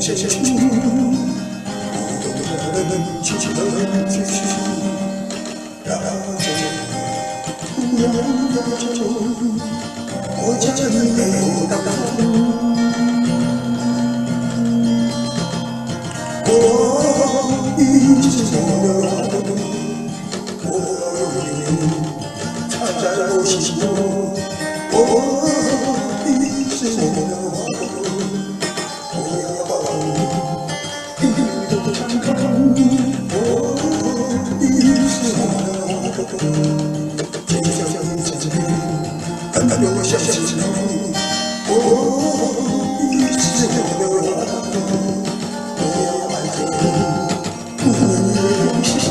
谢谢主，我祈求继续，让我将你给到我一直没有，我永远藏在我心中，我一直没有。让我相信你，我一直有我爱着你，你是手。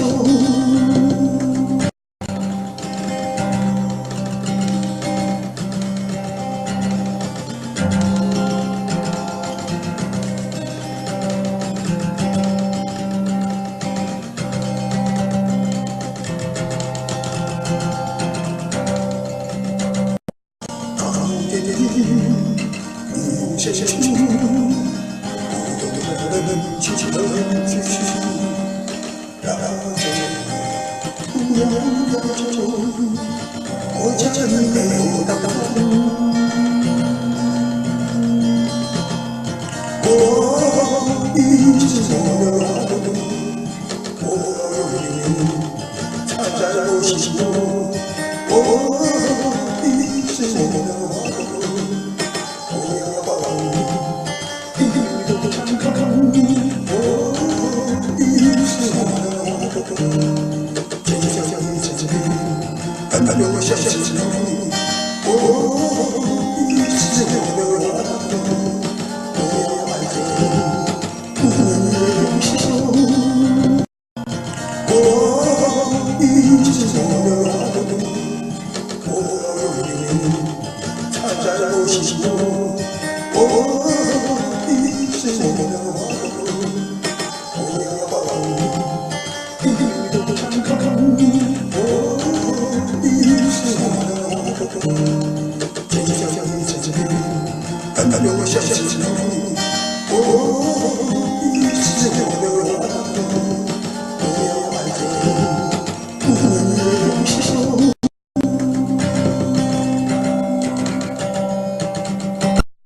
谢谢主，我祈求继续，让我将你给到我一直没有，我永远藏在我心中，我一直没有。让我相信你，我一直有我爱着你是手，我一直有我永远藏在我心中，我一直有让我相信你。